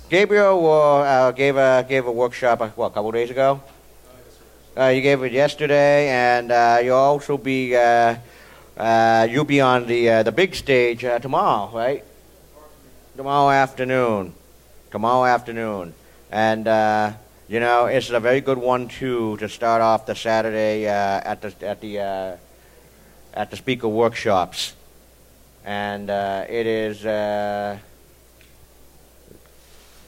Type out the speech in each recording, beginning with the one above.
Gabriel gave a workshop, what, a couple days ago? You gave it yesterday, and you'll also be you'll be on the big stage tomorrow, right? Tomorrow afternoon. And you know, it's a very good one too to start off the Saturday at the speaker workshops, and it is.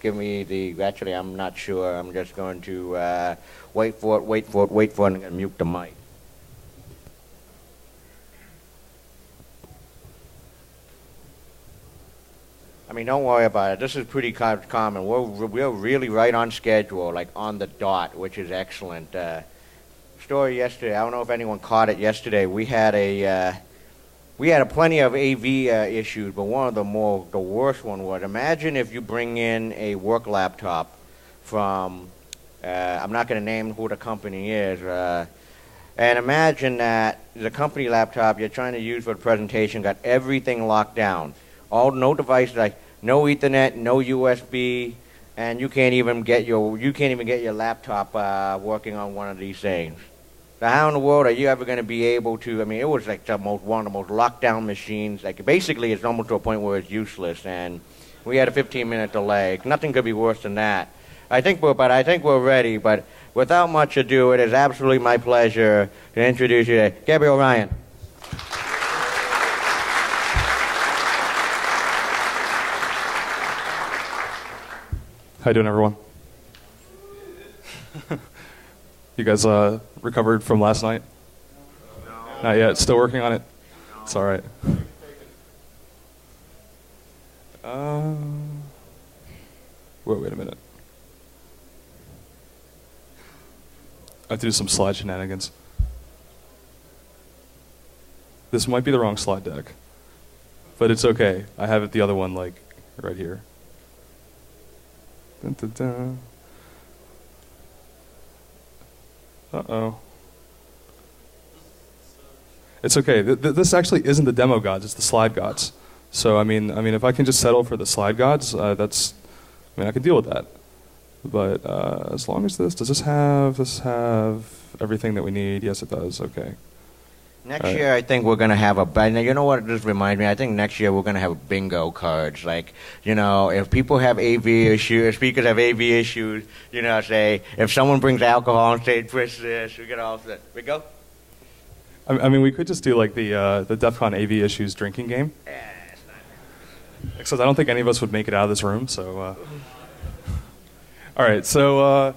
Give me the. Actually, I'm not sure. I'm just going to wait for it, and mute the mic. I mean, don't worry about it. This is pretty common. We're really right on schedule, like on the dot, which is excellent. Story yesterday. I don't know if anyone caught it yesterday. We had plenty of AV issues, but one of the worst one was, imagine if you bring in a work laptop from, I'm not going to name who the company is, and imagine that the company laptop you're trying to use for the presentation got everything locked down. No devices, like no Ethernet, no USB, and you can't even get your laptop working on one of these things. So how in the world are you ever going to be able to? I mean, it was like one of the most locked down machines. Like basically, it's almost to a point where it's useless, and we had a 15-minute delay. Nothing could be worse than that. I think we're ready. But without much ado, it is absolutely my pleasure to introduce you to Gabriel Ryan. How you doing, everyone? You guys recovered from last night? No. Not yet. Still working on it? No. It's all right. Wait a minute. I have to do some slide shenanigans. This might be the wrong slide deck, but it's okay. I have it the other one, like right here. Dun, dun, dun. Uh-oh. It's okay. This actually isn't the demo gods, it's the slide gods. So I mean if I can just settle for the slide gods, I can deal with that. But as long as does this have everything that we need? Yes, it does. Okay. Next year, I think we're going to have you know what this reminds me? I think next year we're going to have bingo cards. Like, you know, if people have AV issues, if speakers have AV issues, you know, say, if someone brings alcohol on stage, push this, we get all set. We go? I mean, we could just do like the DEF CON AV issues drinking game. Yeah, it's not. Except I don't think any of us would make it out of this room, so. All right, so.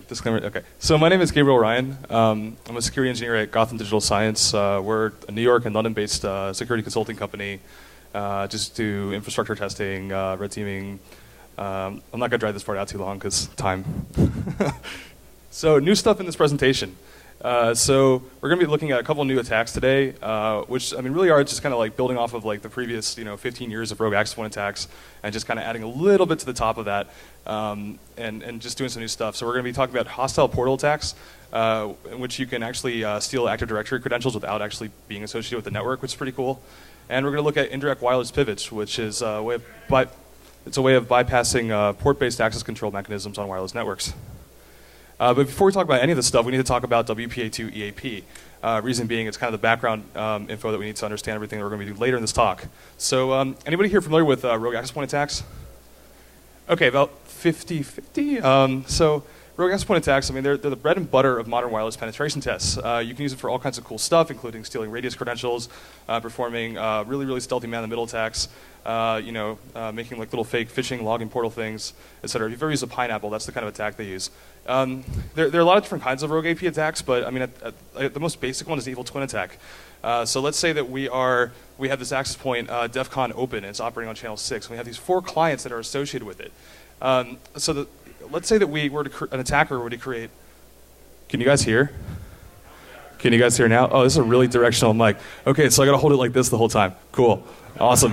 Disclaimer, okay. So my name is Gabriel Ryan. I'm a security engineer at Gotham Digital Science. We're a New York and London-based security consulting company. Just do infrastructure testing, red teaming. I'm not going to drag this part out too long because time. So new stuff in this presentation. So we're going to be looking at a couple new attacks today, which I mean really are just kind of like building off of like the previous 15 years of rogue access point attacks, and just kind of adding a little bit to the top of that, and just doing some new stuff. So we're going to be talking about hostile portal attacks, in which you can actually steal Active Directory credentials without actually being associated with the network, which is pretty cool. And we're going to look at indirect wireless pivots, which is a way of bypassing port-based access control mechanisms on wireless networks. But before we talk about any of this stuff, we need to talk about Wpa2 Eap. Reason being, it's kind of the background info that we need to understand everything that we're going to be doing later in this talk. So anybody here familiar with rogue access point attacks? Okay, about 50-50. So rogue access point attacks, I mean, they're the bread and butter of modern wireless penetration tests. You can use it for all kinds of cool stuff, including stealing radius credentials, performing really, really stealthy man-in-the-middle attacks, making like little fake phishing login portal things, etc. If you've ever used a pineapple, that's the kind of attack they use. There are a lot of different kinds of rogue AP attacks, but I mean, the most basic one is the evil twin attack. So let's say that we have this access point, DEF CON open, and it's operating on channel 6, and we have these 4 clients that are associated with it. Let's say that an attacker were to create. Can you guys hear? Can you guys hear now? Oh, this is a really directional mic. Okay, so I gotta hold it like this the whole time. Cool, awesome.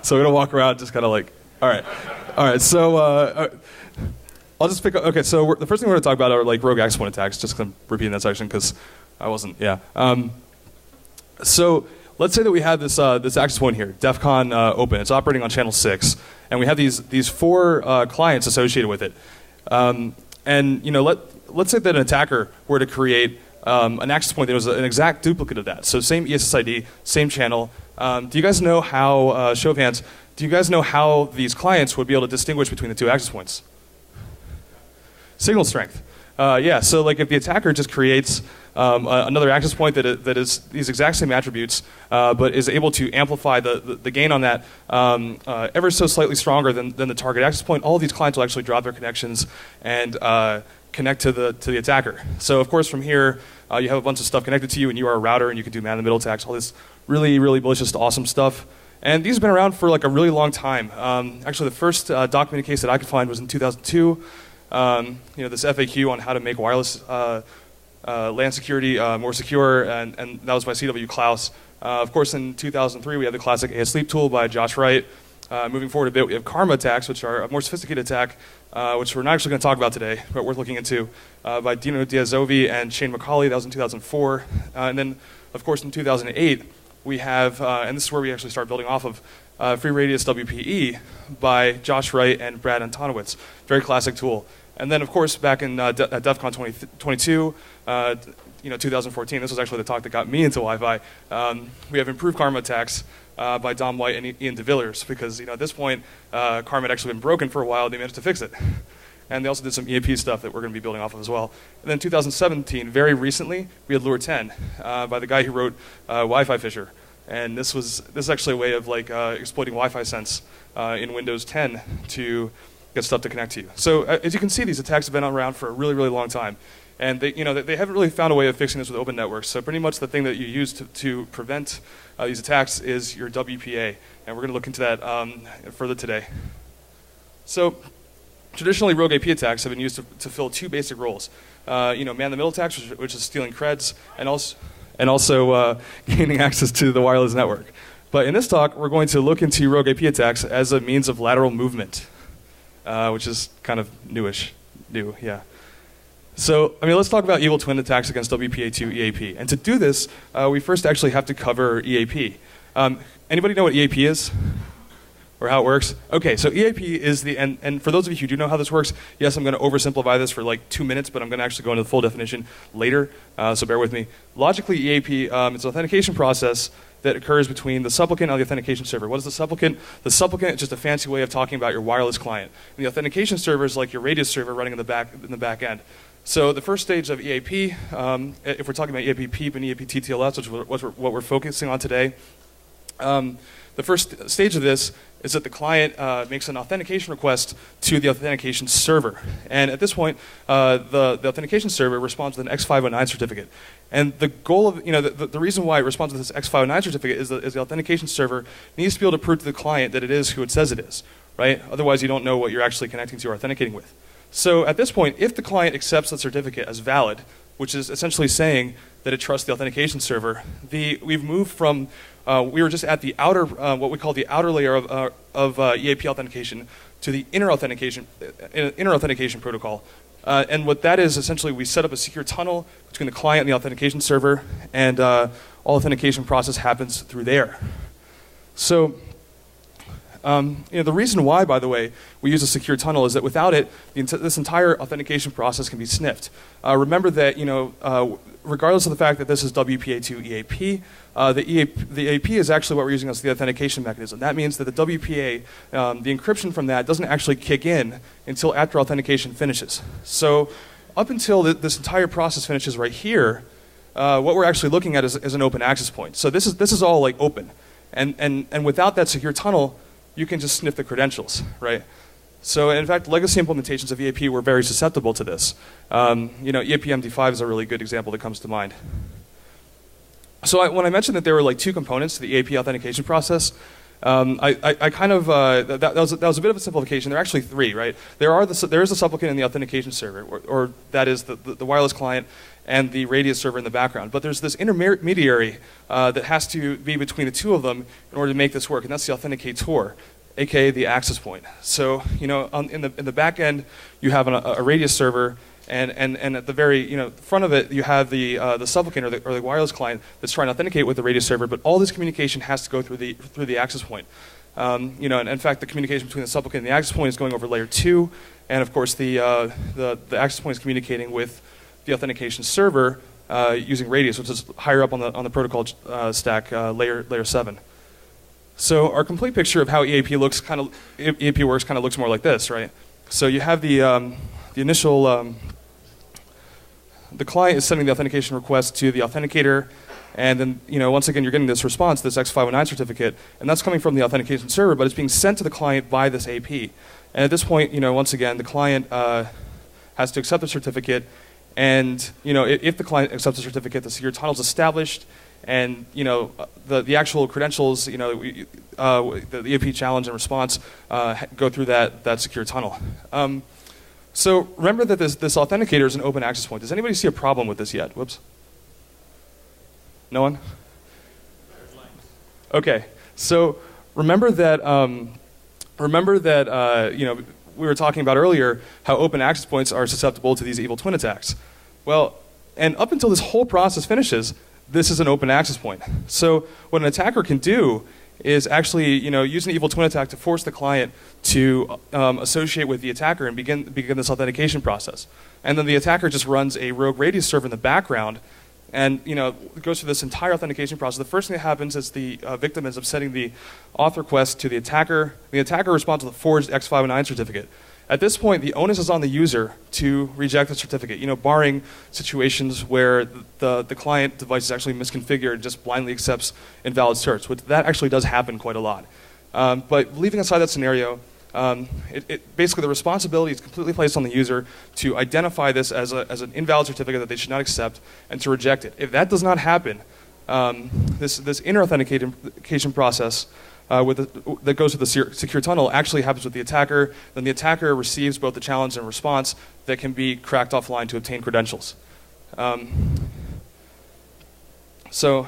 So I'm gonna walk around, just kind of like, all right. So I'll just pick up. Okay, so the first thing we're gonna talk about are like rogue access point attacks. Just kind of repeating that section because I wasn't. Yeah. So let's say that we have this this access point here, DEFCON open. It's operating on channel 6, and we have these 4 clients associated with it. And let's say that an attacker were to create an access point that was an exact duplicate of that. So same ESSID, same channel. Do you guys know how, show of hands, do you guys know how these clients would be able to distinguish between the 2 access points? Signal strength. Yeah, so like if the attacker just creates another access point that is these exact same attributes, but is able to amplify the gain on that ever so slightly stronger than the target access point, all of these clients will actually drop their connections and connect to the attacker. So of course from here, you have a bunch of stuff connected to you, and you are a router, and you can do man-in-the-middle attacks, all this really, really malicious, awesome stuff. And these have been around for like a really long time. Actually, the first documented case that I could find was in 2002. This FAQ on how to make wireless LAN security more secure, and that was by C.W. Klaus. Of course, in 2003, we had the classic ASLEEP tool by Josh Wright. Moving forward a bit, we have karma attacks, which are a more sophisticated attack, which we're not actually going to talk about today, but worth looking into, by Dino Diazovi and Shane McCauley. That was in 2004. And then, of course, in 2008, we have, and this is where we actually start building off of, Free Radius WPE by Josh Wright and Brad Antonowitz. Very classic tool. And then, of course, back in at DEF CON 2022, 2014, this was actually the talk that got me into Wi-Fi. We have improved karma attacks by Dom White and Ian DeVillers, because at this point, karma had actually been broken for a while. They managed to fix it. And they also did some EAP stuff that we're going to be building off of as well. And then 2017, very recently, we had Lure 10 by the guy who wrote Wi-Fi Fisher. And this is actually a way of like exploiting Wi-Fi sense in Windows 10 to get stuff to connect to you. So as you can see, these attacks have been around for a really, really long time. And they haven't really found a way of fixing this with open networks. So pretty much the thing that you use to prevent these attacks is your WPA. And we're going to look into that further today. So traditionally, rogue AP attacks have been used to fill 2 basic roles. Man-in-the-middle attacks, which is stealing creds, and also gaining access to the wireless network. But in this talk, we're going to look into rogue AP attacks as a means of lateral movement, which is kind of new, yeah. So, let's talk about evil twin attacks against WPA2 EAP. And to do this, we first actually have to cover EAP. Anybody know what EAP is? Or how it works? Okay, so EAP is and for those of you who do know how this works, yes, I'm going to oversimplify this for like 2 minutes, but I'm going to actually go into the full definition later, so bear with me. Logically, EAP, it's an authentication process that occurs between the supplicant and the authentication server. What is the supplicant? The supplicant is just a fancy way of talking about your wireless client. And the authentication server is like your radius server running in the back end. So the first stage of EAP, if we're talking about EAP-PEAP and EAP-TTLS, which is what we're focusing on today, the first stage of this is that the client makes an authentication request to the authentication server. And at this point, the authentication server responds with an X509 certificate. And the goal of, the reason why it responds with this X509 certificate is the authentication server needs to be able to prove to the client that it is who it says it is, right? Otherwise, you don't know what you're actually connecting to or authenticating with. So at this point, if the client accepts the certificate as valid, which is essentially saying that it trusts the authentication server, we've moved from, we were just at the outer, what we call the outer layer of EAP authentication to the inner authentication protocol. And what that is, essentially, we set up a secure tunnel between the client and the authentication server, and all authentication process happens through there. So, the reason why, by the way, we use a secure tunnel is that without it, this entire authentication process can be sniffed. Remember that, regardless of the fact that this is WPA2 EAP, the EAP is actually what we're using as the authentication mechanism. That means that the WPA, the encryption from that doesn't actually kick in until after authentication finishes. So up until this entire process finishes right here, what we're actually looking at is an open access point. So this is all like open. And without that secure tunnel, you can just sniff the credentials, right? So in fact, legacy implementations of EAP were very susceptible to this. EAP-MD5 is a really good example that comes to mind. So when I mentioned that there were like 2 components to the EAP authentication process, I kind of, that was a bit of a simplification. There are actually 3, right? There is a supplicant in the authentication server, or that is the wireless client and the radius server in the background. But there's this intermediary that has to be between the 2 of them in order to make this work, and that's the authenticator, aka the access point. So in the back end, you have a radius server, And at the very front of it, you have the supplicant or the wireless client that's trying to authenticate with the radius server. But all this communication has to go through the access point. And in fact, the communication between the supplicant and the access point is going over layer 2, and of course the access point is communicating with the authentication server using radius, which is higher up on the protocol stack, layer 7. So our complete picture of how EAP works kind of looks more like this, right? So you have the initial the client is sending the authentication request to the authenticator, and then once again you're getting this response, this X509 certificate, and that's coming from the authentication server, but it's being sent to the client by this AP. And at this point, once again, the client has to accept the certificate, and if the client accepts the certificate, the secure tunnel is established, and the actual credentials, the EAP challenge and response go through that secure tunnel. So remember that this authenticator is an open access point. Does anybody see a problem with this yet? Whoops. No one? Okay. So remember that we were talking about earlier how open access points are susceptible to these evil twin attacks. Well, and up until this whole process finishes, this is an open access point. So what an attacker can do is actually use an evil twin attack to force the client to associate with the attacker and begin this authentication process. And then the attacker just runs a rogue radius server in the background, and goes through this entire authentication process. The first thing that happens is the victim ends up sending the auth request to the attacker. The attacker responds with a forged X509 certificate. At this point, the onus is on the user to reject the certificate, barring situations where the client device is actually misconfigured and just blindly accepts invalid certs, which that actually does happen quite a lot. But leaving aside that scenario, basically the responsibility is completely placed on the user to identify this as an invalid certificate that they should not accept and to reject it. If that does not happen, this inner authentication process that goes to the secure tunnel actually happens with the attacker. Then the attacker receives both the challenge and response that can be cracked offline to obtain credentials. So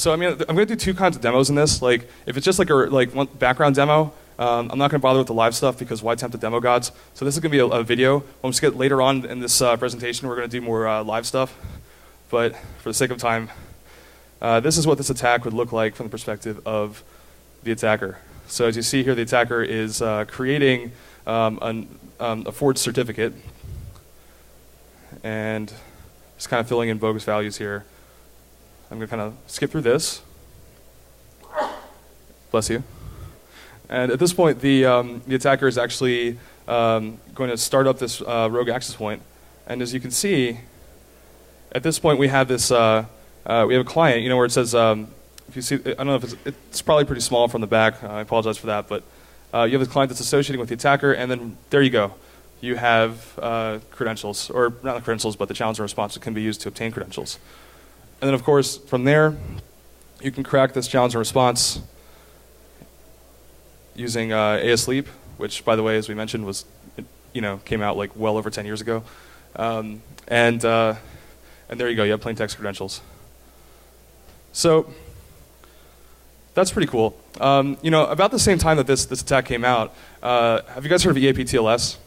I mean, I'm going to do two kinds of demos in this. Like, if it's just like one background demo, I'm not going to bother with the live stuff because why tempt the demo gods? So this is going to be a video. We'll just get later on in this presentation, we're going to do more live stuff. But for the sake of time, this is what this attack would look like from the perspective of the attacker. So as you see here, the attacker is creating a forged certificate and just kind of filling in bogus values here. I'm going to kind of skip through this. Bless you. And at this point, the attacker is actually going to start up this rogue access point. And as you can see, at this point we have this we have a client, where it says if you see, I don't know if it's probably pretty small from the back. I apologize for that, but you have this client that's associating with the attacker, and then there you go. You have credentials, or not the credentials, but the challenge and response that can be used to obtain credentials. And then, of course, from there, you can crack this challenge and response using ASLEAP, which, by the way, as we mentioned, was came out like well over 10 years ago. And there you go. You have plain text credentials. So that's pretty cool. About the same time that this attack came out, have you guys heard of EAP-TLS?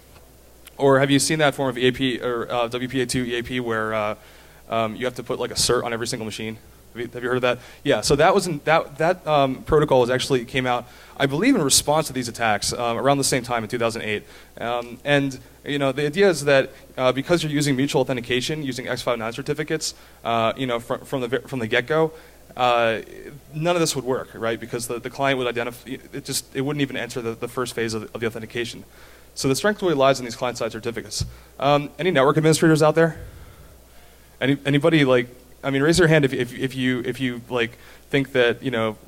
Or have you seen that form of EAP or Wpa2 Eap where you have to put like a cert on every single machine? Have you heard of that? Yeah. So that was that protocol was actually came out, I believe, in response to these attacks around the same time in 2008. And the idea is that because you're using mutual authentication, using X509 certificates, from the get-go, none of this would work, right? Because the client would identify it wouldn't even enter the first phase of the authentication. So the strength really lies in these client-side certificates. Any network administrators out there? Anybody like? I mean, raise your hand if you like think that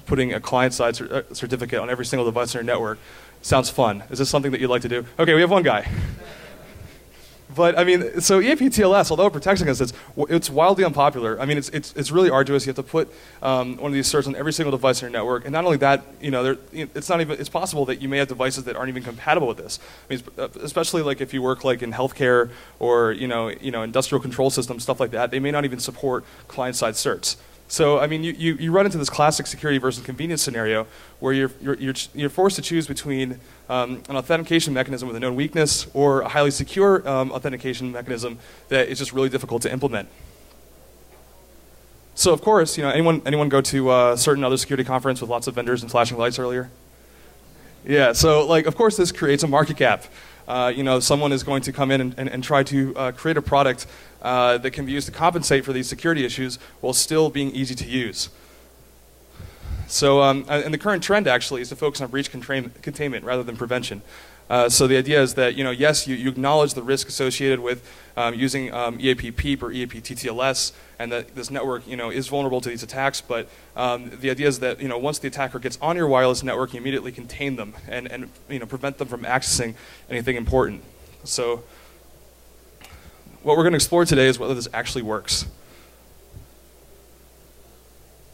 putting a client-side certificate on every single device in your network sounds fun. Is this something that you'd like to do? Okay, we have one guy. But I mean, so EAP-TLS, although it protects against this, it's wildly unpopular. I mean, it's really arduous. You have to put one of these certs on every single device in your network, and not only that, it's possible that you may have devices that aren't even compatible with this. I mean, especially like if you work like in healthcare or industrial control systems, stuff like that, they may not even support client-side certs. So I mean, you run into this classic security versus convenience scenario where you're forced to choose between an authentication mechanism with a known weakness or a highly secure authentication mechanism that is just really difficult to implement. So of course, anyone go to a certain other security conference with lots of vendors and flashing lights earlier? Yeah. So like, of course, this creates a market gap. Someone is going to come in and try to create a product that can be used to compensate for these security issues while still being easy to use. So, and the current trend actually is to focus on breach containment rather than prevention. So the idea is that, yes, you acknowledge the risk associated with using EAP-PEAP or EAP-TTLS, and that this network, is vulnerable to these attacks. But the idea is that, once the attacker gets on your wireless network, you immediately contain them and prevent them from accessing anything important. So what we're going to explore today is whether this actually works.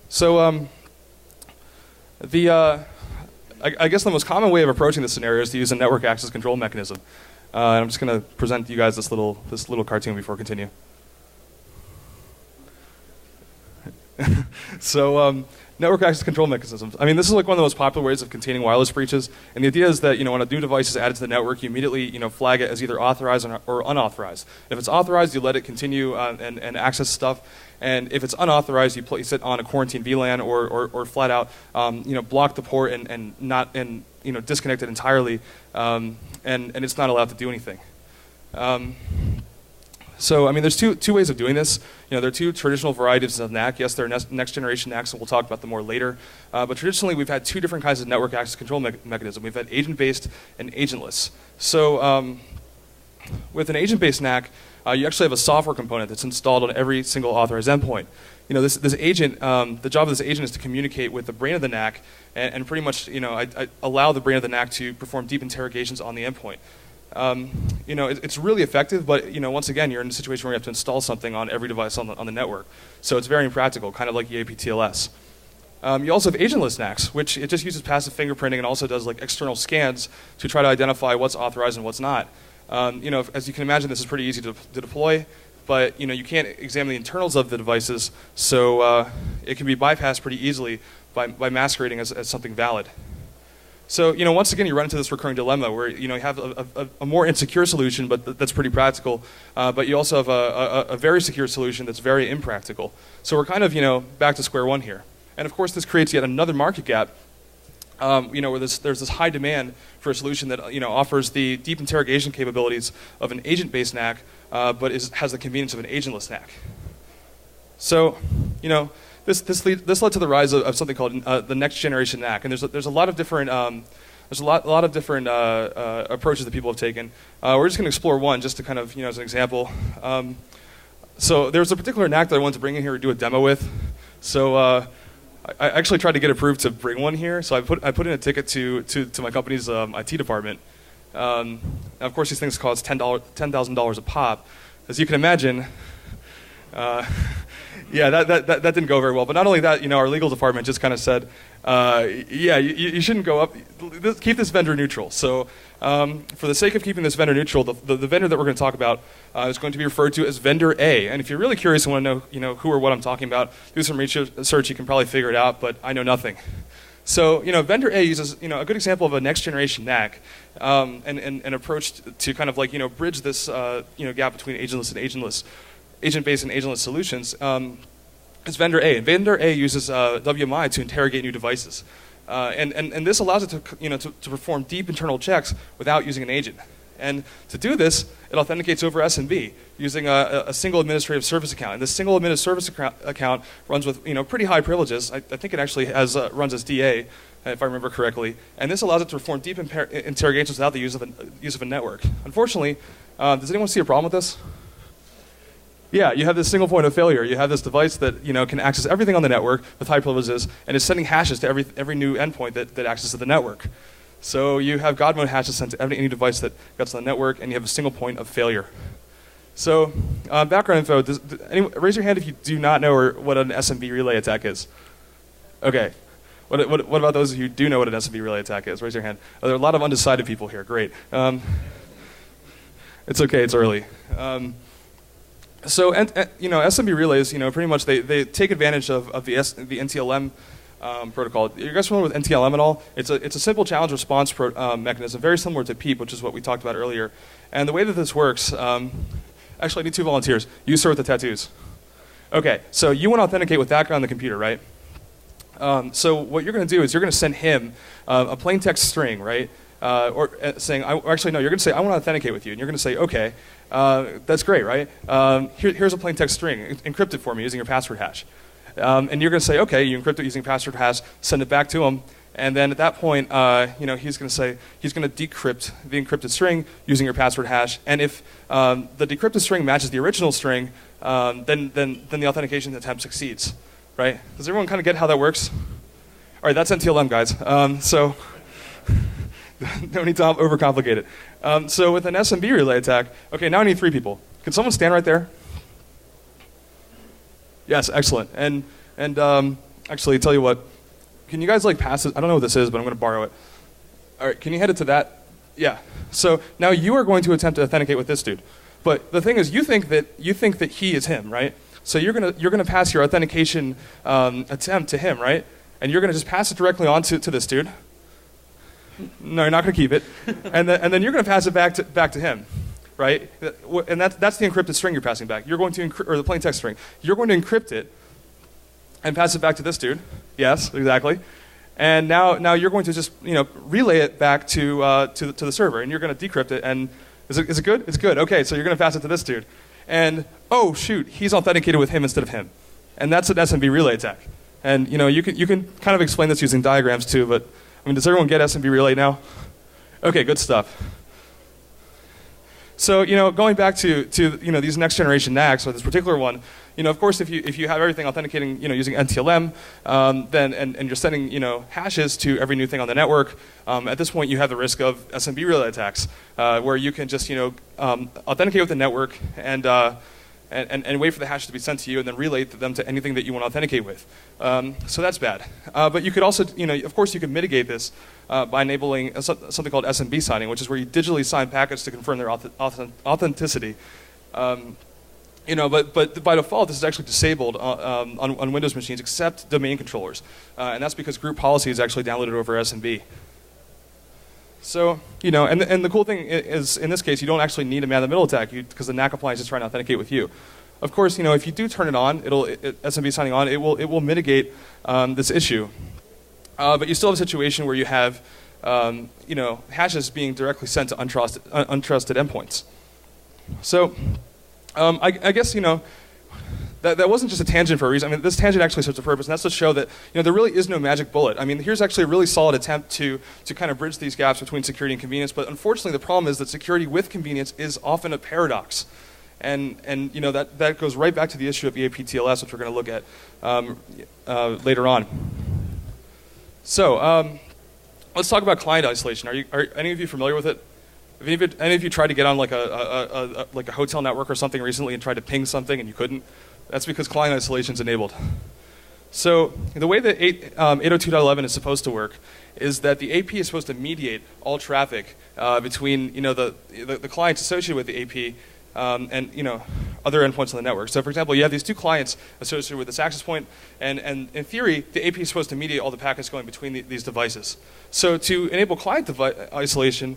So I guess the most common way of approaching this scenario is to use a network access control mechanism. And I'm just going to present to you guys this little cartoon before I continue. So network access control mechanisms. I mean, this is like one of the most popular ways of containing wireless breaches. And the idea is that, when a new device is added to the network, you immediately, flag it as either authorized or unauthorized. If it's authorized, you let it continue and access stuff. And if it's unauthorized, you place it on a quarantine VLAN or flat out, block the port and disconnect it entirely, and it's not allowed to do anything. So I mean, there's two ways of doing this. There are two traditional varieties of Nack. Yes, there are next generation Nacks, and we'll talk about them more later. But traditionally, we've had two different kinds of network access control mechanism. We've had agent-based and agentless. So with an agent-based Nack, you actually have a software component that's installed on every single authorized endpoint. This agent, the job of this agent is to communicate with the brain of the Nack and pretty much, I allow the brain of the Nack to perform deep interrogations on the endpoint. It's really effective, but once again, you're in a situation where you have to install something on every device on the network. So it's very impractical, kind of like EAP-TLS. You also have agentless Nacks, which it just uses passive fingerprinting and also does like external scans to try to identify what's authorized and what's not. As you can imagine, this is pretty easy to deploy, but you can't examine the internals of the devices, so it can be bypassed pretty easily by masquerading as something valid. So once again, you run into this recurring dilemma where you have a more insecure solution, but that's pretty practical, but you also have a very secure solution that's very impractical. So we're kind of back to square one here, and of course this creates yet another market gap. Where there's this high demand for a solution that offers the deep interrogation capabilities of an agent-based Nack, but has the convenience of an agentless Nack. So, this led to the rise of something called the next generation Nack, and there's a lot of different approaches that people have taken. We're just going to explore one just to kind of as an example. So there's a particular Nack that I wanted to bring in here to do a demo with. So. I actually tried to get approved to bring one here, so I put in a ticket to my company's IT department. Of course, these things cost $10,000 a pop. As you can imagine, yeah, that didn't go very well. But not only that, our legal department just kind of said, yeah, you shouldn't go up. Keep this vendor neutral. So for the sake of keeping this vendor neutral, the vendor that we're going to talk about is going to be referred to as vendor A. And if you're really curious and want to know who or what I'm talking about, do some research. You can probably figure it out, but I know nothing. So vendor A uses a good example of a next generation Nack, and an approach to kind of like bridge this gap between agentless and agent-based and agentless solutions. Is vendor A. And vendor A uses WMI to interrogate new devices. And this allows it to perform deep internal checks without using an agent. And to do this, it authenticates over Smb using a single administrative service account. And this single administrative service account runs with pretty high privileges. I think it actually runs as DA, if I remember correctly. And this allows it to perform deep interrogations without the use of a network. Unfortunately, does anyone see a problem with this? Yeah, you have this single point of failure. You have this device that can access everything on the network with high privileges, and is sending hashes to every new endpoint that accesses the network. So you have God mode hashes sent to every new device that gets on the network, and you have a single point of failure. So background info. Raise your hand if you do not know what an Smb relay attack is. Okay. What about those of you who do know what an Smb relay attack is? Raise your hand. Oh, there are a lot of undecided people here. Great. It's okay. It's early. So, SMB relays, pretty much they take advantage of the Ntlm protocol. Are you guys familiar with Ntlm at all? It's a simple challenge response mechanism, very similar to PEAP, which is what we talked about earlier. And the way that this works, actually I need 2 volunteers. You start with the tattoos. Okay, so you want to authenticate with that guy on the computer, right? So what you're going to do is you're going to send him a plain text string, right? Saying, you're going to say, I want to authenticate with you. And you're going to say, okay, that's great, right? Here's a plain text string. Encrypt it for me using your password hash. And you're going to say, okay, you encrypt it using password hash, send it back to him. And then at that point, he's going to say, he's going to decrypt the encrypted string using your password hash. And if the decrypted string matches the original string, then the authentication attempt succeeds, right? Does everyone kind of get how that works? All right, that's Ntlm, guys. So no need to overcomplicate it. So with an SMB relay attack, okay, now I need 3 people. Can someone stand right there? Yes, excellent. And actually, tell you what, can you guys pass it? I don't know what this is, but I'm going to borrow it. All right, can you head it to that? Yeah. So now you are going to attempt to authenticate with this dude. But the thing is, you think that he is him, right? So you're gonna pass your authentication attempt to him, right? And you're gonna just pass it directly on to this dude. No, you're not gonna keep it. And then you're gonna pass it back to him, right? And that's the encrypted string you're passing back. You're going to or the plain text string. You're going to encrypt it and pass it back to this dude. Yes, exactly. And now you're going to just relay it back to the server, and you're going to decrypt it. And is it good? It's good. Okay, so you're going to pass it to this dude. And oh shoot, he's authenticated with him instead of him, and that's an SMB relay attack. And you can kind of explain this using diagrams too. But I mean, does everyone get SMB relay now? Okay, good stuff. So going back to these next generation Nacks, or this particular one, of course, if you have everything authenticating using Ntlm, then and you're sending hashes to every new thing on the network, at this point you have the risk of SMB relay attacks, where you can just authenticate with the network and wait for the hash to be sent to you, and then relay them to anything that you want to authenticate with. So that's bad. But you could also, of course, you can mitigate this by enabling something called Smb Signing, which is where you digitally sign packets to confirm their authenticity. But by default, this is actually disabled on Windows machines, except domain controllers, and that's because group policy is actually downloaded over SMB. So, and the cool thing is, in this case, you don't actually need a man-in-the-middle attack because the Nack appliance is trying to authenticate with you. Of course, if you do turn it on, SMB signing on, it will mitigate this issue. But you still have a situation where you have, hashes being directly sent to untrusted endpoints. So, I guess that wasn't just a tangent for a reason. I mean, this tangent actually serves a purpose, and that's to show that there really is no magic bullet. I mean, here's actually a really solid attempt to kind of bridge these gaps between security and convenience. But unfortunately, the problem is that security with convenience is often a paradox, and that goes right back to the issue of EAP-TLS, which we're going to look at later on. So let's talk about client isolation. Are any of you familiar with it? Have any of you tried to get on like a hotel network or something recently and tried to ping something and you couldn't? That's because client isolation is enabled. So the way that 802.11 is supposed to work is that the AP is supposed to mediate all traffic between the clients associated with the AP and other endpoints on the network. So for example, you have these 2 clients associated with this access point, and in theory, the AP is supposed to mediate all the packets going between these devices. So to enable client isolation,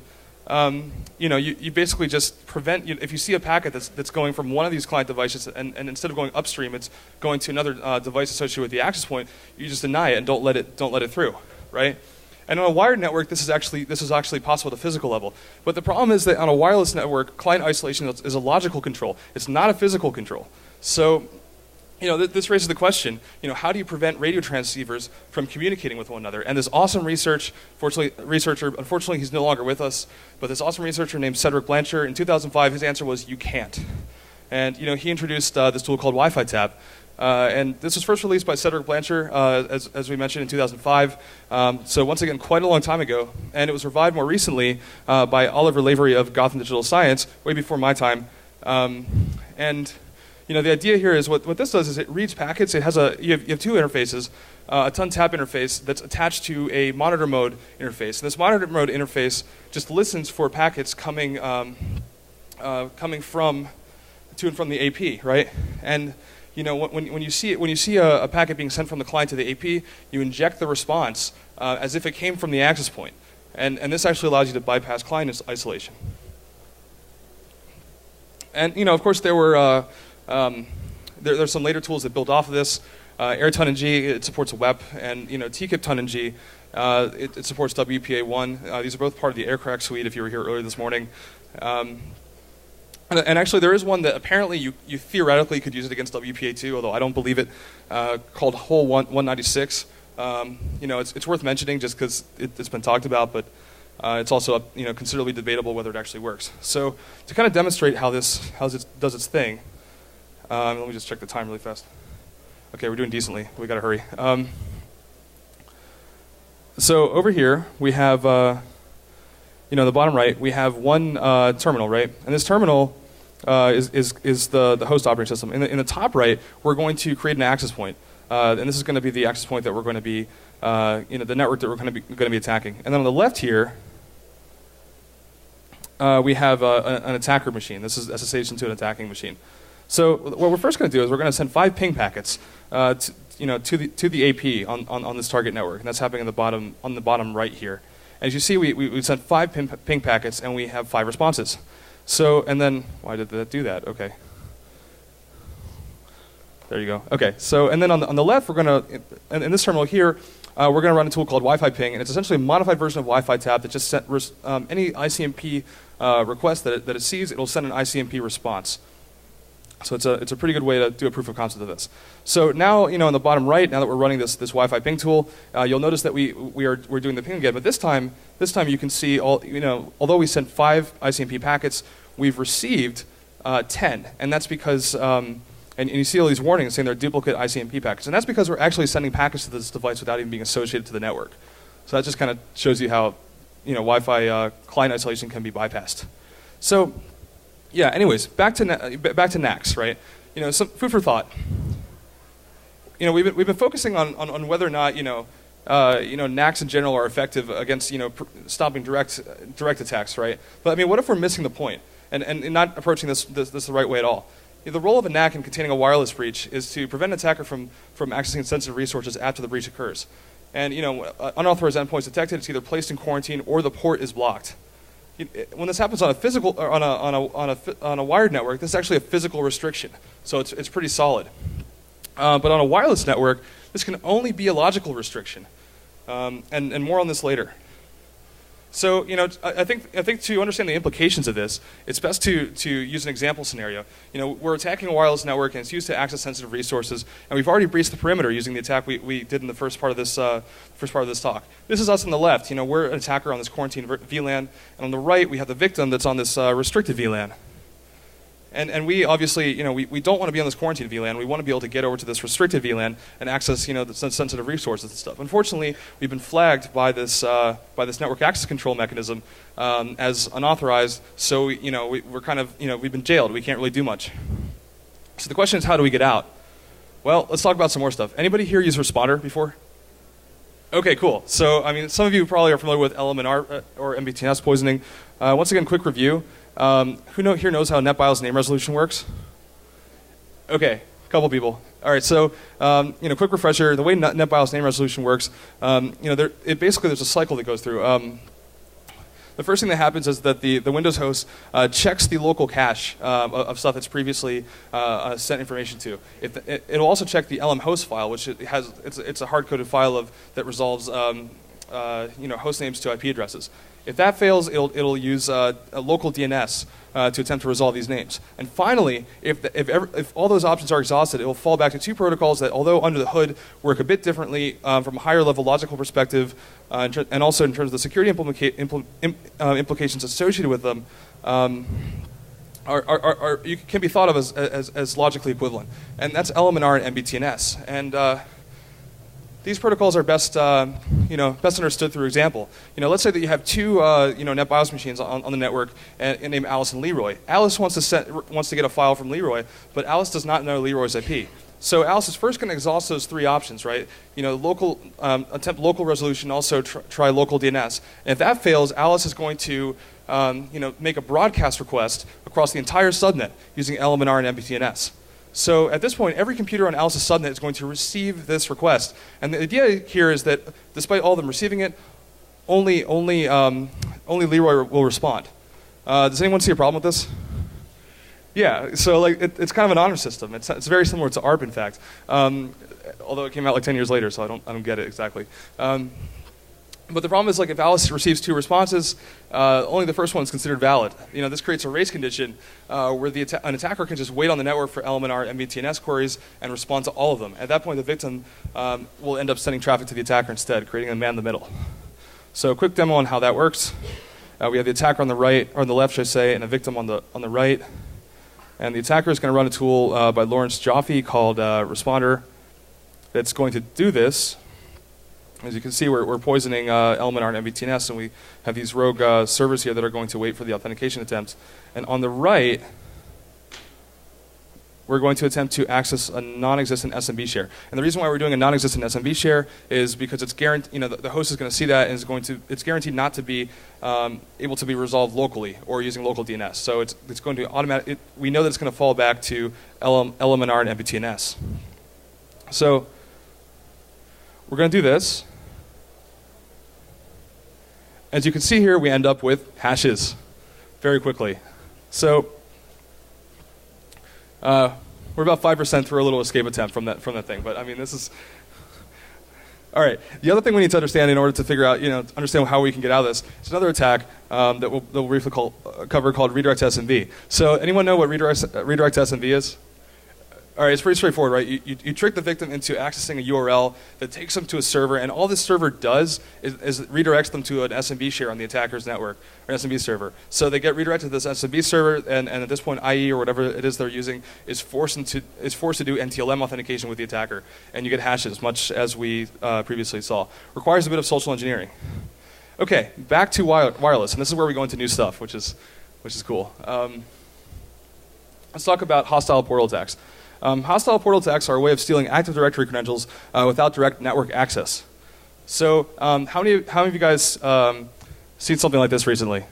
you basically just prevent, if you see a packet that's going from one of these client devices and instead of going upstream, it's going to another device associated with the access point, you just deny it and don't let it through, right? And on a wired network, this is actually possible at a physical level. But the problem is that on a wireless network, client isolation is a logical control. It's not a physical control. So this raises the question, how do you prevent radio transceivers from communicating with one another? And this awesome researcher, unfortunately he's no longer with us, but this awesome researcher named Cedric Blanchard, in 2005, his answer was, you can't. And he introduced this tool called Wpa2 Eap. And this was first released by Cedric Blanchard, as we mentioned, in 2005. So once again, quite a long time ago. And it was revived more recently by Oliver Lavery of Gotham Digital Science, way before my time. The idea here is what this does is it reads packets. It has you have 2 interfaces, a TUN-TAP interface that's attached to a monitor mode interface. And this monitor mode interface just listens for packets coming from to and from the AP, right? And when you see a packet being sent from the client to the AP, you inject the response as if it came from the access point, and this actually allows you to bypass client isolation. And of course, there's some later tools that build off of this. AirTonnG, it supports WEP, and TKIP-TonnG, it supports Wpa2. These are both part of the AirCrack suite. If you were here earlier this morning. And actually, there is one that apparently you theoretically could use it against Wpa2, although I don't believe it, called Whole 196. It's worth mentioning just because it's been talked about, but it's also considerably debatable whether it actually works. So to kind of demonstrate how it does its thing, let me just check the time really fast. Okay, we're doing decently. We got to hurry. So over here we have. In the bottom right, we have one terminal, right? And this terminal is the host operating system. In the top right, we're going to create an access point, and this is going to be the access point that we're going to be, the network that we're going to be attacking. And then on the left here, we have an attacker machine. This is SSH into an attacking machine. So what we're first going to do is we're going to send 5 ping packets to the AP on this target network, and that's happening on the bottom right here. As you see, we sent 5 ping packets, and we have 5 responses. So, and then, why did that do that? Okay. There you go. Okay, so, and then on the left, we're going to, in this terminal here, we're going to run a tool called Wi-Fi ping, and it's essentially a modified version of Wi-Fi tap that just sent any ICMP request that it sees, it'll send an ICMP response. So it's a pretty good way to do a proof of concept of this. So now, on the bottom right, now that we're running this Wi-Fi ping tool, you'll notice that we're doing the ping again. But this time you can see although we sent 5 ICMP packets, we've received 10, and that's because and you see all these warnings saying they're duplicate ICMP packets, and that's because we're actually sending packets to this device without even being associated to the network. So that just kind of shows you how Wi-Fi client isolation can be bypassed. So. Yeah. Anyways, back to Nacks, right? Some food for thought. We've been focusing on whether or not Nacks in general are effective against stopping direct attacks, right? But what if we're missing the point and not approaching this the right way at all? The role of a Nack in containing a wireless breach is to prevent an attacker from accessing sensitive resources after the breach occurs. And unauthorized endpoints detected, it's either placed in quarantine or the port is blocked. When this happens on a physical or on a wired network, this is actually a physical restriction, so it's pretty solid. But on a wireless network, this can only be a logical restriction, and more on this later. So I think to understand the implications of this, it's best to use an example scenario. We're attacking a wireless network, and it's used to access sensitive resources, and we've already breached the perimeter using the attack we did in the first part of this talk. This is us on the left. We're an attacker on this quarantine VLAN, and on the right we have the victim that's on this restricted VLAN. And we obviously, we don't want to be on this quarantine VLAN. We want to be able to get over to this restricted VLAN and access, the sensitive resources and stuff. Unfortunately, we've been flagged by this network access control mechanism as unauthorized. So, we're kind of, we've been jailed. We can't really do much. So the question is, how do we get out? Well, let's talk about some more stuff. Anybody here use Responder before? Okay, cool. So, some of you probably are familiar with LM&R or MBTNS poisoning. Once again, quick review. Who here knows how NetBIOS name resolution works? Okay, a couple people. All right, so quick refresher. The way NetBIOS name resolution works, basically there's a cycle that goes through. The first thing that happens is that the Windows host checks the local cache of stuff that's previously sent information to. It'll also check the LM host file, which it's a hard-coded file that resolves host names to IP addresses. If that fails, it'll use a local DNS to attempt to resolve these names. And finally, if all those options are exhausted, it will fall back to 2 protocols that, although under the hood, work a bit differently from a higher level logical perspective, and also in terms of the security implications associated with them, can be thought of as logically equivalent. And that's LM&R and MBTNS. And these protocols are best understood through example. Let's say that you have 2 NetBIOS machines on the network and named Alice and Leroy. Alice wants to get a file from Leroy, but Alice does not know Leroy's IP. So Alice is first going to exhaust those three options, right? Local, attempt local resolution, also try local DNS. And if that fails, Alice is going to make a broadcast request across the entire subnet using LMNR and MBTNS. So at this point, every computer on Alice's subnet is going to receive this request. And the idea here is that despite all of them receiving it, only Leroy will respond. Does anyone see a problem with this? Yeah, so it's kind of an honor system. It's very similar to ARP, in fact, although it came out like 10 years later, so I don't get it exactly. But the problem is, if Alice receives two responses, only the first one is considered valid. This creates a race condition where an attacker can just wait on the network for LMNR and MBTNS queries and respond to all of them. At that point, the victim will end up sending traffic to the attacker instead, creating a man in the middle. So a quick demo on how that works. We have the attacker on the right, or on the left, should I say, and a victim on the right. And the attacker is going to run a tool by Lawrence Joffe called Responder that's going to do this. As you can see, we're poisoning LMNR and MBTNS, and we have these rogue servers here that are going to wait for the authentication attempt. And on the right, we're going to attempt to access a non-existent SMB share. And the reason why we're doing a non-existent SMB share is because it's guaranteed, the host is going to see that, and it's guaranteed not to be able to be resolved locally or using local DNS. So it's going to we know that it's going to fall back to LMNR and MBTNS. So we're going to do this. As you can see here, we end up with hashes very quickly. So we're about 5% through a little escape attempt from that thing. But I mean, this is all right. The other thing we need to understand in order to figure out, understand how we can get out of this, is another attack that we'll briefly cover called redirect SMB. So anyone know what redirect SMB is? All right, it's pretty straightforward, right? You trick the victim into accessing a URL that takes them to a server, and all this server does is redirects them to an SMB share on the attacker's network, or an SMB server. So they get redirected to this SMB server, and at this point, IE or whatever it is they're using is forced to do Ntlm authentication with the attacker, and you get hashes, much as we previously saw. Requires a bit of social engineering. Okay, back to wireless, and this is where we go into new stuff, which is cool. Let's talk about hostile portal attacks. Hostile portal attacks are a way of stealing Active Directory credentials without direct network access. So how many of you guys seen something like this recently?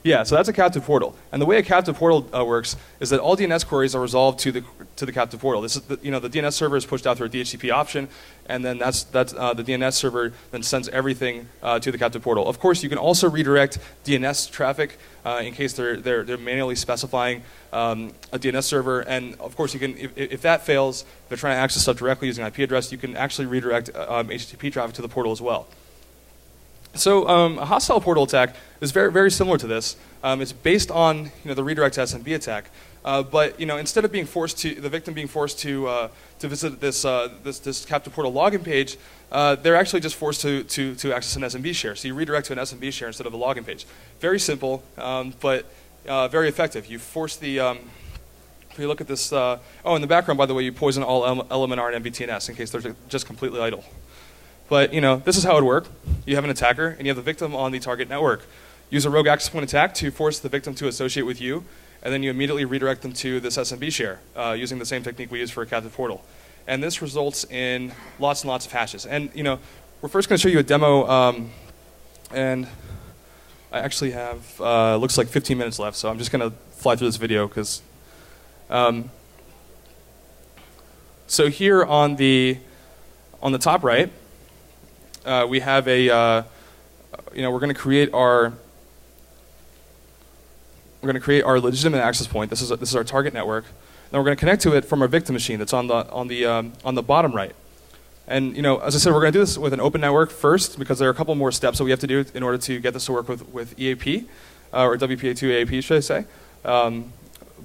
Yeah, so that's a captive portal. And the way a captive portal works is that all DNS queries are resolved to the captive portal. This is the DNS server is pushed out through a DHCP option, and then the DNS server then sends everything to the captive portal. Of course, you can also redirect DNS traffic in case they're manually specifying a DNS server. And of course, you can if that fails, if they're trying to access stuff directly using IP address, you can actually redirect HTTP traffic to the portal as well. So a hostile portal attack is very, very similar to this. It's based on the redirect SMB attack, but instead of the victim being forced to visit this captive portal login page, they're actually just forced to access an SMB share. So you redirect to an SMB share instead of a login page. Very simple, but very effective. You force the if you look at this, in the background, by the way, you poison all LMNR and MBTNS in case they're just completely idle. But this is how it would work. You have an attacker, and you have the victim on the target network. Use a rogue access point attack to force the victim to associate with you, and then you immediately redirect them to this SMB share using the same technique we use for a captive portal. And this results in lots and lots of hashes. And we're first going to show you a demo, and I actually have looks like 15 minutes left, so I'm just going to fly through this video because. So here on the top right. We have we're going to create our legitimate access point. This is our target network. Then we're going to connect to it from our victim machine that's on the bottom right. And as I said, we're going to do this with an open network first because there are a couple more steps that we have to do in order to get this to work with EAP or Wpa2 Eap, should I say?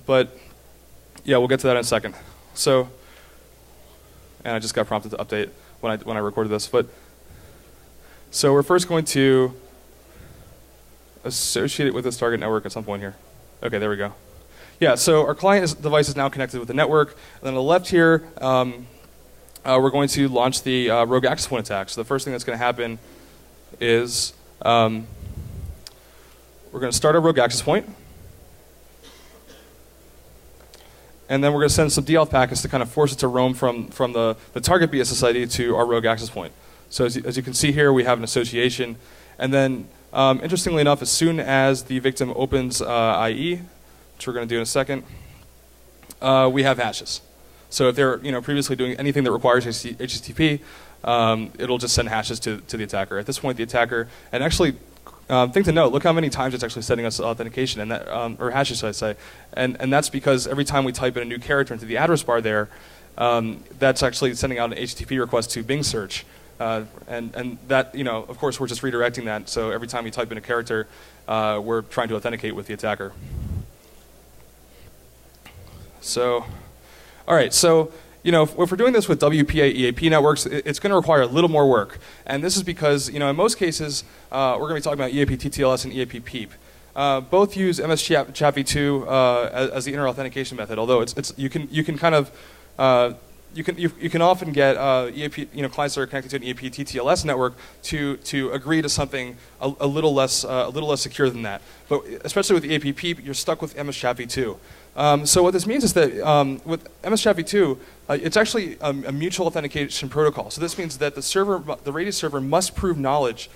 But yeah, we'll get to that in a second. So, and I just got prompted to update when I recorded this, but. So we're first going to associate it with this target network at some point here. Okay, there we go. Yeah, so our client device is now connected with the network. And then on the left here, we're going to launch the rogue access point attack. So the first thing that's going to happen is we're going to start our rogue access point. and then we're going to send some deauth packets to kind of force it to roam from the target BSSID to our rogue access point. So as you can see here, we have an association. And then, interestingly enough, as soon as the victim opens IE, which we're going to do in a second, we have hashes. So if they're previously doing anything that requires HTTP, it'll just send hashes to the attacker. At this point, the attacker, and actually, thing to note, look how many times it's actually sending us authentication, and that, or hashes, should I say. And that's because every time we type in a new character into the address bar there, that's actually sending out an HTTP request to Bing search. And that, of course, we're just redirecting that. So every time we type in a character, we're trying to authenticate with the attacker. So, all right, so if we're doing this with WPA EAP networks, it's going to require a little more work. And this is because, in most cases, we're going to be talking about EAP-TTLS and EAP-PEAP. Both use Chaffee-2 as the inner authentication method. Although you can kind of you can often get EAP, clients that are connected to an EAP-TTLS network to agree to something a little less secure than that. But especially with EAP-PEAP, you're stuck with Chaffee-2. So what this means is that with Chaffee-2, it's actually a mutual authentication protocol. So this means that the Radius server must prove knowledge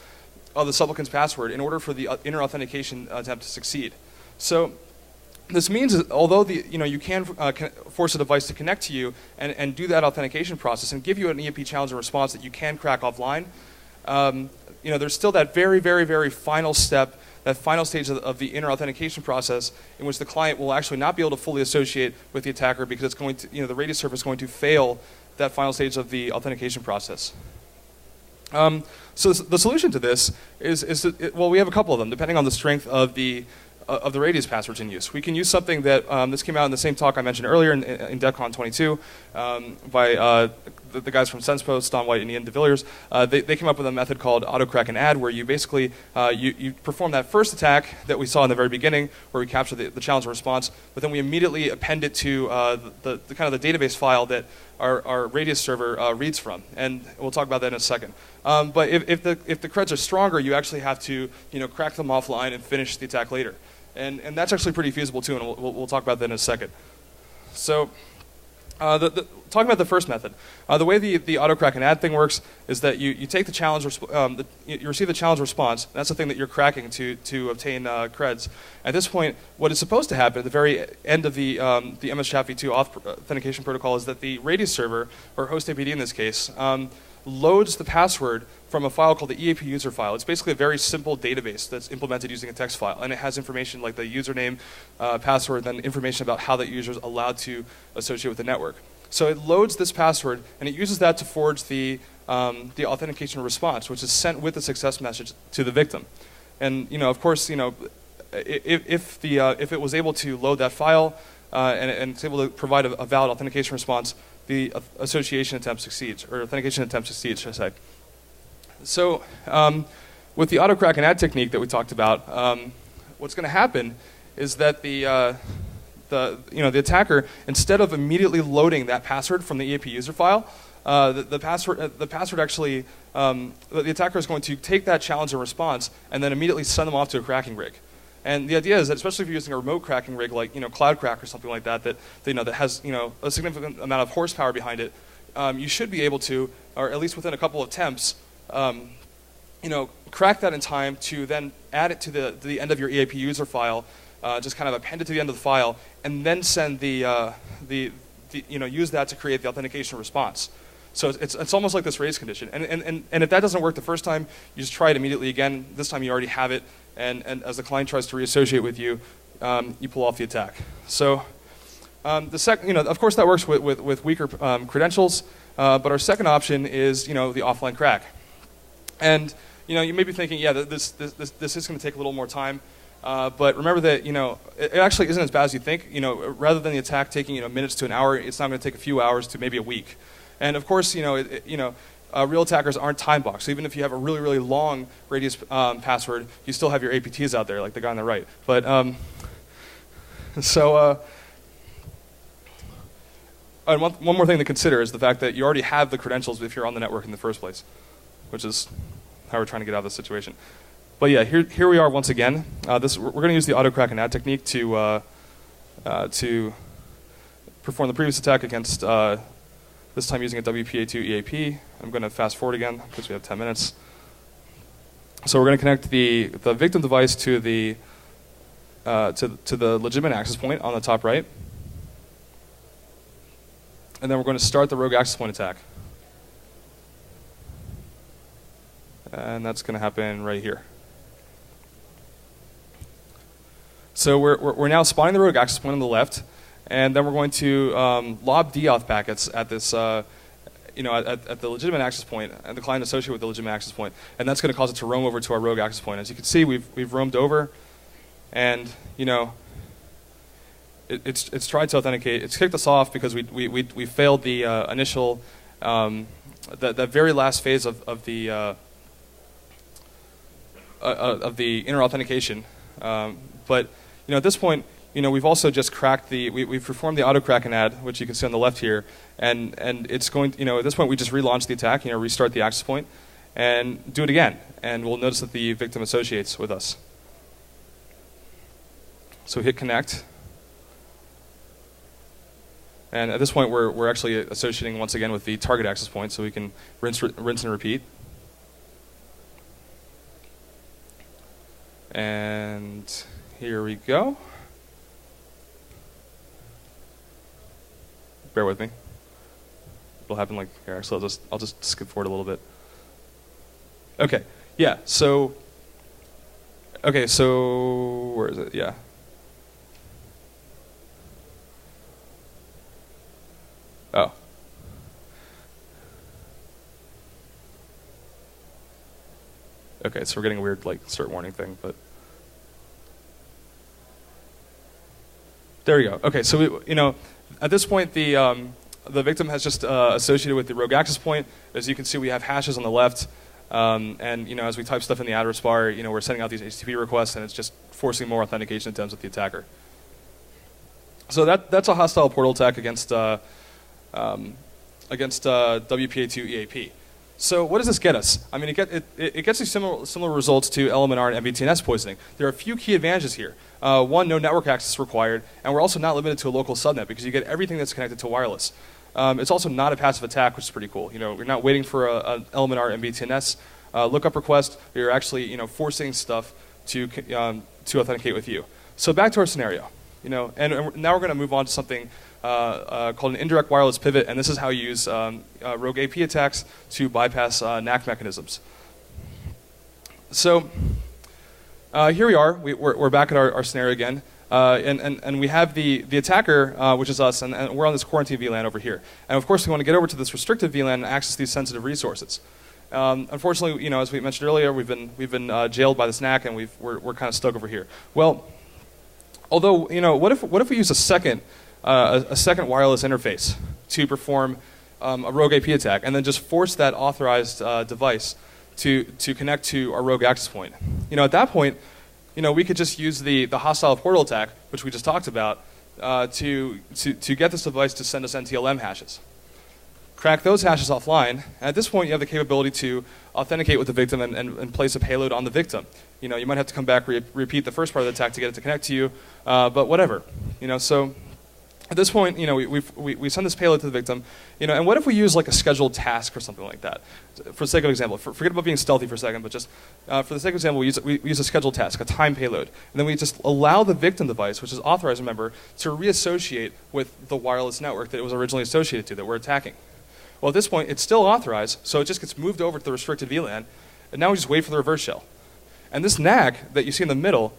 of the supplicant's password in order for the inner authentication attempt to succeed. So this means that although you can force a device to connect to you and do that authentication process and give you an EAP challenge and response that you can crack offline, there's still that very, very, very final step, that final stage of the inner authentication process in which the client will actually not be able to fully associate with the attacker because it's going to, the Radius server is going to fail that final stage of the authentication process. So the solution to this is well, we have a couple of them depending on the strength of the Radius passwords in use. We can use something that, this came out in the same talk I mentioned earlier in DEFCON 22 by the guys from SensePost, Don White and Ian DeVilliers. They came up with a method called autocrack and add, where you basically, you perform that first attack that we saw in the very beginning, where we capture the challenge and response, but then we immediately append it to the kind of the database file that our Radius server reads from. And we'll talk about that in a second. But if the creds are stronger, you actually have to crack them offline and finish the attack later. And that's actually pretty feasible too, and we'll talk about that in a second. So talking about the first method, the way the autocrack and add thing works is that you take the challenge, you receive the challenge response. That's the thing that you're cracking to obtain creds. At this point, what is supposed to happen at the very end of the Chaffee-2 authentication protocol is that the Radius server, or host APD in this case, loads the password from a file called the EAP user file. It's basically a very simple database that's implemented using a text file, and it has information like the username, password, then information about how that user is allowed to associate with the network. So it loads this password, and it uses that to forge the authentication response, which is sent with the success message to the victim. And of course, if it was able to load that file and it's able to provide a valid authentication response, the association attempt succeeds, or authentication attempt succeeds, should I say. So with the autocrack and add technique that we talked about, what's going to happen is that the attacker, instead of immediately loading that password from the EAP user file, the password actually, the attacker is going to take that challenge and response and then immediately send them off to a cracking rig. And the idea is that, especially if you're using a remote cracking rig like CloudCrack or something like that, that has a significant amount of horsepower behind it, you should be able to, or at least within a couple of attempts, crack that in time to then add it to the end of your EAP user file, just kind of append it to the end of the file, and then send use that to create the authentication response. So it's almost like this race condition. And if that doesn't work the first time, you just try it immediately again. This time you already have it. And as the client tries to reassociate with you, you pull off the attack. So of course that works with weaker credentials. But our second option is the offline crack. And you may be thinking, yeah, this is going to take a little more time. But remember that it actually isn't as bad as you think. Rather than the attack taking minutes to an hour, it's now going to take a few hours to maybe a week. And of course, real attackers aren't time boxed. So even if you have a really, really long Radius password, you still have your APTs out there, like the guy on the right. But and one more thing to consider is the fact that you already have the credentials if you're on the network in the first place, which is how we're trying to get out of this situation. But yeah, here we are once again. We're going to use the autocrack and add technique to perform the previous attack against, this time using a Wpa2 Eap. I'm going to fast forward again because we have 10 minutes. So we're going to connect the victim device to the legitimate access point on the top right. And then we're going to start the rogue access point attack. And that's going to happen right here. So we're now spawning the rogue access point on the left, and then we're going to lob deauth packets at this, at the legitimate access point, and the client associated with the legitimate access point, and that's going to cause it to roam over to our rogue access point. As you can see, we've roamed over, and it's tried to authenticate. It's kicked us off because we failed the initial, the very last phase of the inner authentication, but at this point, we've also just cracked we've performed the auto crack and add, which you can see on the left here, and it's going, at this point we just relaunch the attack, restart the access point, and do it again, and we'll notice that the victim associates with us. So hit connect, and at this point we're actually associating once again with the target access point, so we can rinse and repeat. And here we go. Bear with me. It'll happen like here. Actually, I'll just skip forward a little bit. Okay. Yeah. So. Okay. So where is it? Yeah. Oh. Okay. So we're getting a weird cert warning thing, but. There we go. Okay, so at this point, the victim has just associated with the rogue access point. As you can see, we have hashes on the left, and as we type stuff in the address bar, we're sending out these HTTP requests, and it's just forcing more authentication attempts with the attacker. So that's a hostile portal attack against Wpa2 Eap. So what does this get us? I mean, it gets you similar results to LMNR and MBTNS poisoning. There are a few key advantages here. One, no network access required, and we're also not limited to a local subnet because you get everything that's connected to wireless. It's also not a passive attack, which is pretty cool. We're not waiting for an LMNR MBTNS lookup request. We're actually forcing stuff to authenticate with you. So back to our scenario. And now we're going to move on to something called an indirect wireless pivot, and this is how you use rogue AP attacks to bypass Nack mechanisms. So here we are. We're back at our scenario again, and we have the attacker, which is us, and we're on this quarantine VLAN over here. And of course, we want to get over to this restricted VLAN and access these sensitive resources. Unfortunately, as we mentioned earlier, we've been jailed by this Nack, and we're kind of stuck over here. Well, although what if we use a second wireless interface to perform a rogue AP attack, and then just force that authorized device to connect to our rogue access point? At that point, we could just use the hostile portal attack, which we just talked about, to get this device to send us Ntlm hashes. Crack those hashes offline, and at this point you have the capability to authenticate with the victim and place a payload on the victim. You might have to come back, repeat the first part of the attack to get it to connect to you, but whatever. So at this point, we send this payload to the victim, and what if we use like a scheduled task or something like that? For the sake of example, forget about being stealthy for a second, but just for the sake of example, we use a scheduled task, a time payload, and then we just allow the victim device, which is authorized, remember, to reassociate with the wireless network that it was originally associated to, that we're attacking. Well, at this point, it's still authorized, so it just gets moved over to the restricted VLAN, and now we just wait for the reverse shell. And this Nack that you see in the middle,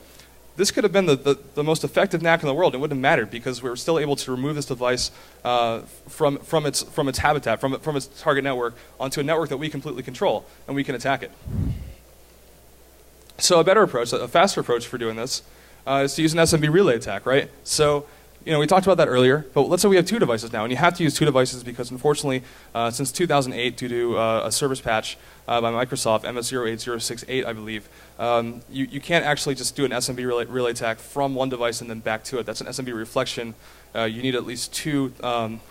this could have been the most effective Nack in the world. It wouldn't have mattered because we were still able to remove this device from its habitat, from its target network, onto a network that we completely control, and we can attack it. So a better approach, a faster approach for doing this, is to use an SMB relay attack, right? So we talked about that earlier, but let's say we have two devices now, and you have to use two devices because, unfortunately, since 2008, due to a service patch by Microsoft, MS08068, I believe, you can't actually just do an SMB relay attack from one device and then back to it. That's an SMB reflection. You need at least two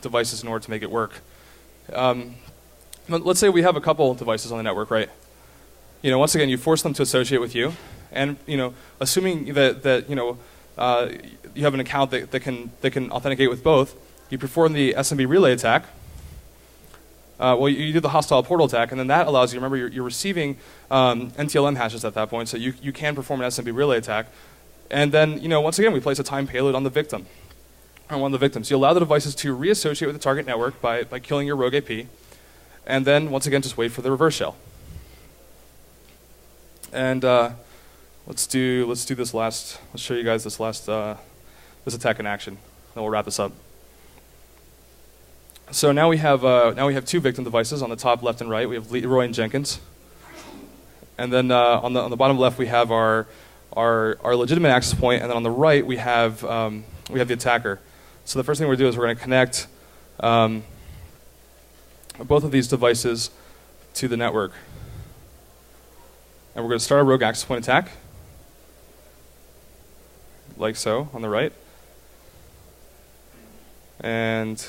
devices in order to make it work. Let's say we have a couple devices on the network, right? Once again, you force them to associate with you, and assuming that you have an account that can authenticate with both, you perform the SMB relay attack. Well, you do the hostile portal attack, and then that allows you, remember, you're receiving Ntlm hashes at that point, so you can perform an SMB relay attack. And then, once again, we place a time payload on the victim, on one of the victims. You allow the devices to reassociate with the target network by killing your rogue AP, and then, once again, just wait for the reverse shell. And let's show you guys this attack in action. Then we'll wrap this up. So now we have two victim devices on the top left and right. We have Leroy and Jenkins, and then on the bottom left we have our legitimate access point, and then on the right we have the attacker. So the first thing we're going to do is we're going to connect both of these devices to the network, and we're going to start a rogue access point attack, like so on the right, and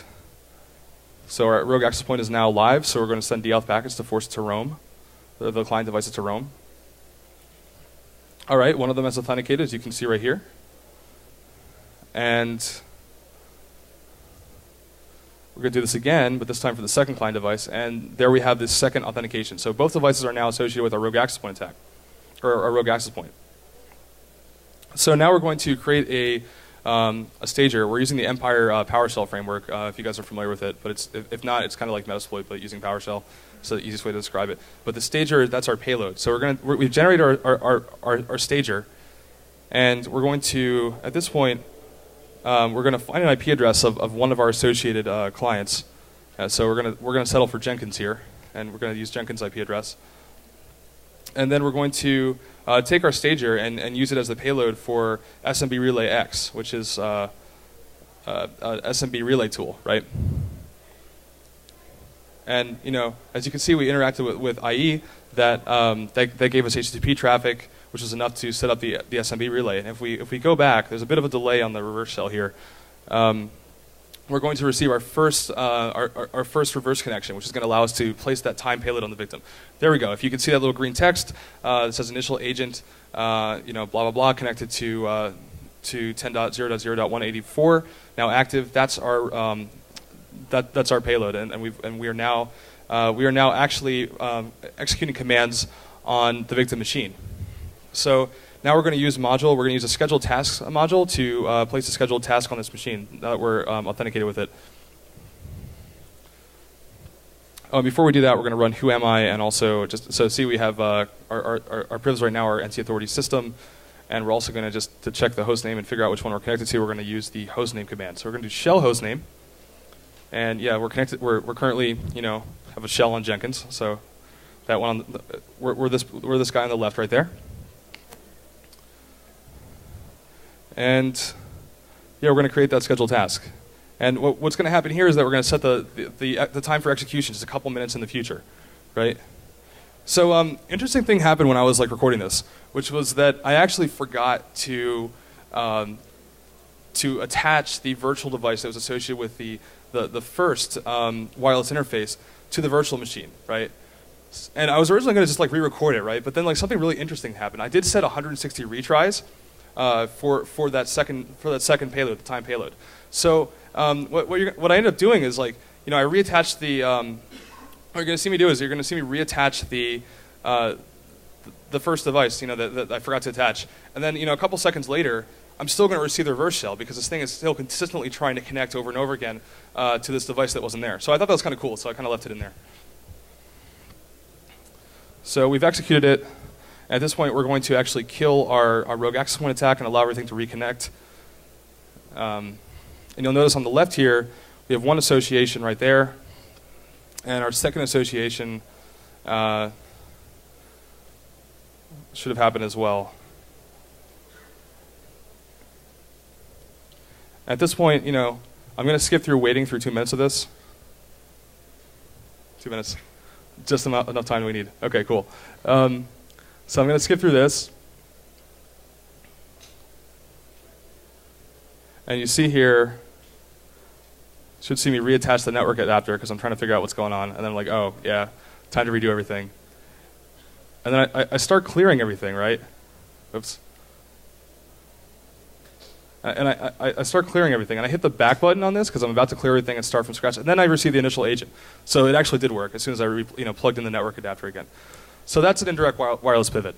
so our rogue access point is now live, so we're going to send DAuth packets to force it to roam, the client devices to roam. All right, one of them is authenticated, as you can see right here. And we're going to do this again, but this time for the second client device, and there we have this second authentication. So both devices are now associated with our rogue access point attack, or our rogue access point. So now we're going to create a stager. We're using the Empire PowerShell framework, if you guys are familiar with it, but if not, it's kind of like Metasploit, but using PowerShell. It's the easiest way to describe it. But the stager, that's our payload. So we've generated our stager, and we're going to, at this point, we're going to find an IP address of one of our associated clients. So we're going to settle for Jenkins here, and we're going to use Jenkins' IP address. And then we're going to take our stager and use it as the payload for SMB Relay X, which is a SMB relay tool, right? And as you can see, we interacted with IE that gave us HTTP traffic, which was enough to set up the SMB relay. And if we go back, there's a bit of a delay on the reverse shell here. We're going to receive our first reverse connection, which is going to allow us to place that time payload on the victim. There we go. If you can see that little green text that says initial agent, blah blah blah, connected to 10.0.0.184, now active. That's our that's our payload, and we are now actually executing commands on the victim machine. So now we're going to use a module. We're going to use a scheduled tasks module to place a scheduled task on this machine that we're authenticated with it. Before we do that, we're going to run whoami, and also see we have our privs right now are NC authority system, and we're also going to to check the host name and figure out which one we're connected to. We're going to use the hostname command. So we're going to do shell hostname, and yeah, we're connected. We're currently have a shell on Jenkins. So that one on we're this guy on the left right there. And yeah, we're going to create that scheduled task. And what's going to happen here is that we're going to set the time for execution just a couple minutes in the future, right? So interesting thing happened when I was recording this, which was that I actually forgot to attach the virtual device that was associated with the first wireless interface to the virtual machine, right? And I was originally going to just re-record it, right? But then something really interesting happened. I did set 160 retries. For that second payload, the time payload. So what I ended up doing is I reattached the. What you're going to see me do is you're going to see me reattach the first device, that I forgot to attach, and then a couple seconds later, I'm still going to receive the reverse shell because this thing is still consistently trying to connect over and over again to this device that wasn't there. So I thought that was kind of cool, so I kind of left it in there. So we've executed it. At this point, we're going to actually kill our rogue access point attack and allow everything to reconnect. And you'll notice on the left here, we have one association right there. And our second association should have happened as well. At this point, I'm going to skip through waiting through 2 minutes of this. 2 minutes. Just enough time we need. Okay, cool. So I'm going to skip through this. And you see here, should see me reattach the network adapter because I'm trying to figure out what's going on. And then I'm like, oh, yeah, time to redo everything. And then I start clearing everything, right? Oops. And I start clearing everything. And I hit the back button on this because I'm about to clear everything and start from scratch. And then I receive the initial agent. So it actually did work as soon as I plugged in the network adapter again. So that's an indirect wireless pivot.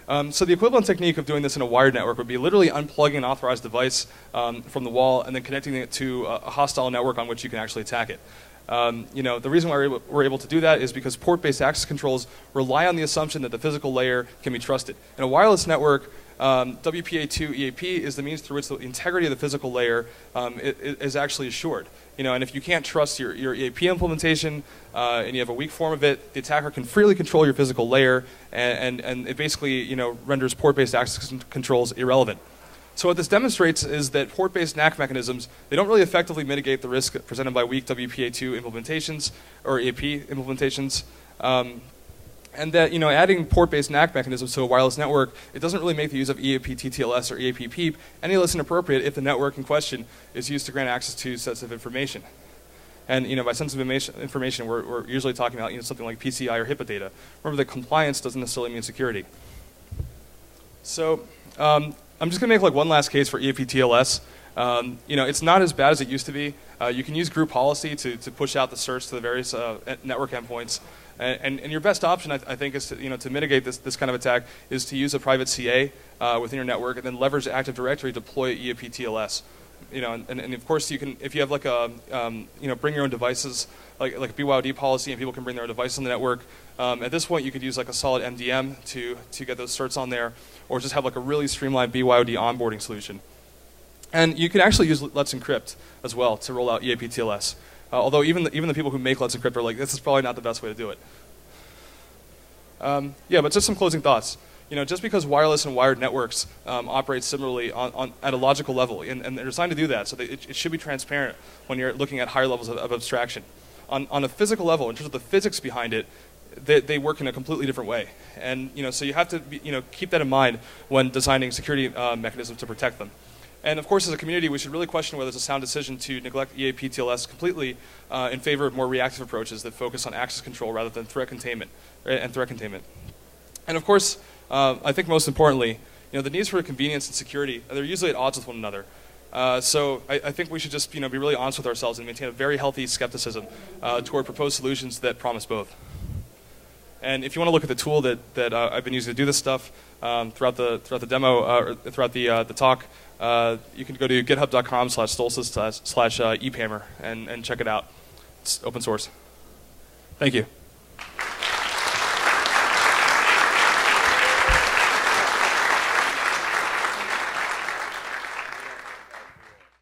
So the equivalent technique of doing this in a wired network would be literally unplugging an authorized device from the wall and then connecting it to a hostile network on which you can actually attack it. The reason why we're able to do that is because port-based access controls rely on the assumption that the physical layer can be trusted. In a wireless network, WPA2 EAP is the means through which the integrity of the physical layer is actually assured. And if you can't trust your EAP implementation and you have a weak form of it, the attacker can freely control your physical layer, and it basically renders port-based access controls irrelevant. So what this demonstrates is that port-based Nack mechanisms, they don't really effectively mitigate the risk presented by weak WPA2 implementations or EAP implementations. And that adding port-based Nack mechanisms to a wireless network, it doesn't really make the use of EAP-TTLS or EAP-PEAP any less inappropriate if the network in question is used to grant access to sensitive information. And by sensitive information, we're usually talking about something like PCI or HIPAA data. Remember that compliance doesn't necessarily mean security. So I'm just going to make one last case for EAP-TLS. It's not as bad as it used to be. You can use group policy to push out the search to the various network endpoints. And your best option, I think, is to mitigate this kind of attack is to use a private CA within your network and then leverage the Active Directory to deploy EAP-TLS. And of course you can, if you have bring your own devices, like a BYOD policy, and people can bring their own devices on the network. At this point, you could use a solid MDM to get those certs on there, or just have a really streamlined BYOD onboarding solution. And you can actually use Let's Encrypt as well to roll out EAP-TLS. Although even the people who make Let's Encrypt are like, this is probably not the best way to do it. But just some closing thoughts. Just because wireless and wired networks operate similarly at a logical level, and they're designed to do that, so it should be transparent when you're looking at higher levels of abstraction. On a physical level, in terms of the physics behind it, they work in a completely different way. And so you have to keep that in mind when designing security mechanisms to protect them. And of course, as a community, we should really question whether it's a sound decision to neglect EAP-TLS completely in favor of more reactive approaches that focus on access control rather than threat containment. And of course, I think most importantly, the needs for convenience and security, they're usually at odds with one another. So I think we should just be really honest with ourselves and maintain a very healthy skepticism toward proposed solutions that promise both. And if you want to look at the tool that I've been using to do this stuff throughout the demo or throughout the talk, you can go to github.com/stolces/eaphammer and check it out. It's open source. Thank you.